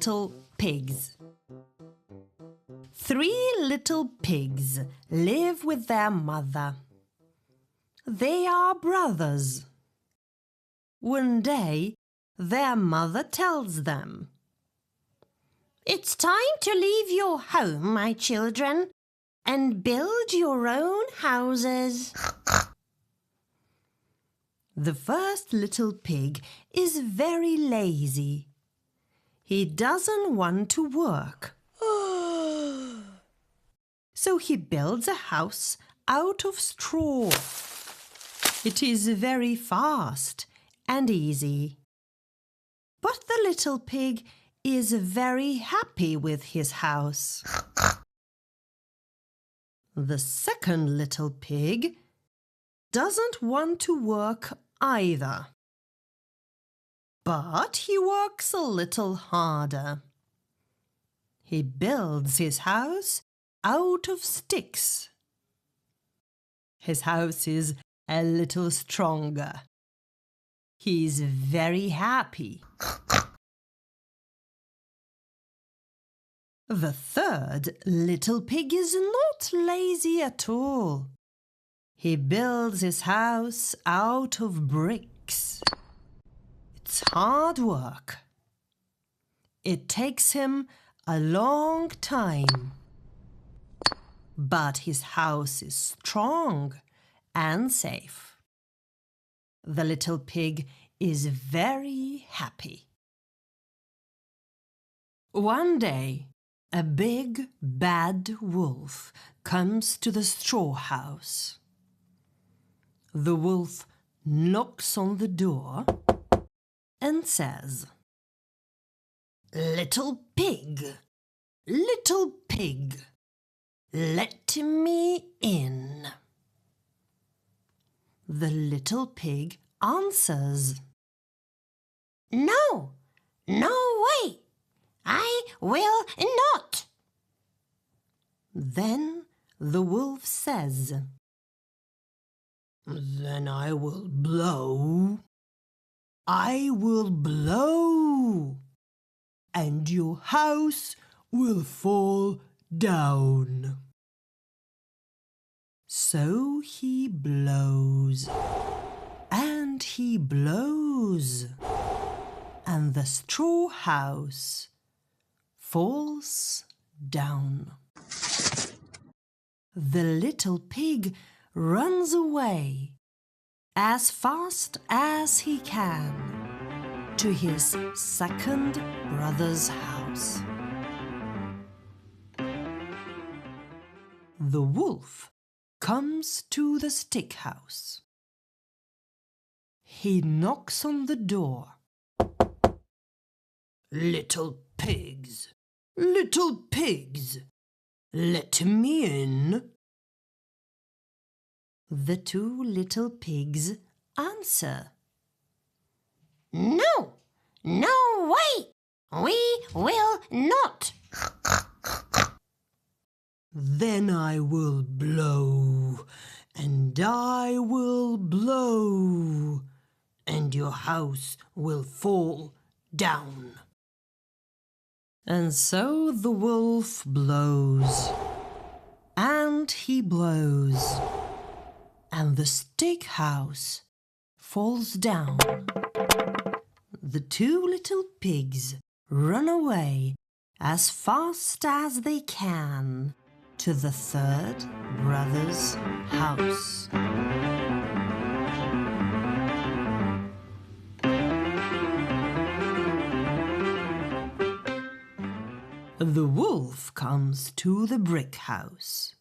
little pigs. 3 little pigs live with their mother. They are brothers. One day, their mother tells them, "It's time to leave your home, my children, and build your own houses." The first little pig is very lazy. He doesn't want to work. So he builds a house out of straw. It is very fast and easy. But the little pig is very happy with his house. The second little pig doesn't want to work either. But he works a little harder. He builds his house out of sticks. His house is a little stronger. He's very happy. The third little pig is not lazy at all. He builds his house out of bricks. It's hard work. It takes him a long time. But his house is strong and safe. The little pig is very happy. One day, a big, bad wolf comes to the straw house. The wolf knocks on the door and says, "Little pig, let me in." The little pig answers, "No, no way, I will not." Then the wolf says, "Then I will blow. I will blow, and your house will fall down." So he blows, and he blows, and the straw house falls down. The little pig runs away as fast as he can to his second brother's house. The wolf comes to the stick house. He knocks on the door. Little pigs, let me in." The 2 little pigs answer, "No, no way, we will not." "Then I will blow, and I will blow, and your house will fall down." And so the wolf blows, and he blows, and the stick house falls down. The 2 little pigs run away as fast as they can to the third brother's house. The wolf comes to the brick house.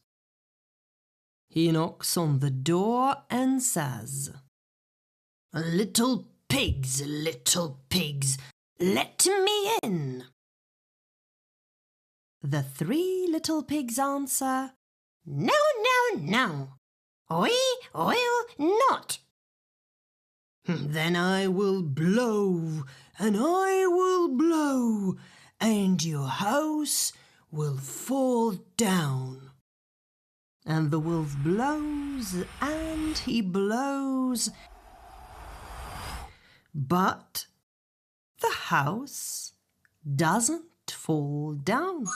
He knocks on the door and says, "Little pigs, let me in." The 3 little pigs answer, "No, no, no, we will not." "Then I will blow, and I will blow, and your house will fall down." And the wolf blows, and he blows, but the house doesn't fall down.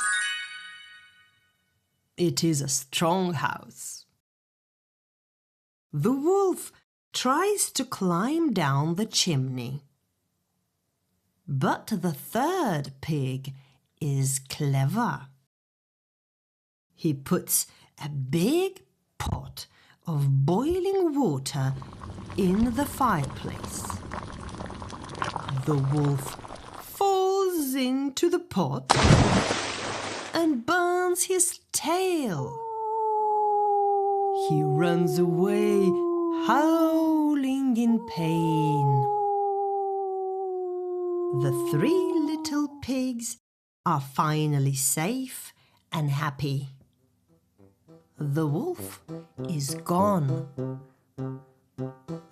It is a strong house. The wolf tries to climb down the chimney. But the third pig is clever. He puts a big pot of boiling water in the fireplace. The wolf falls into the pot and burns his tail. He runs away, howling in pain. The 3 little pigs are finally safe and happy. The wolf is gone.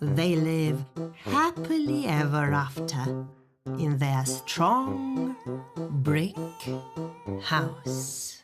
They live happily ever after in their strong brick house.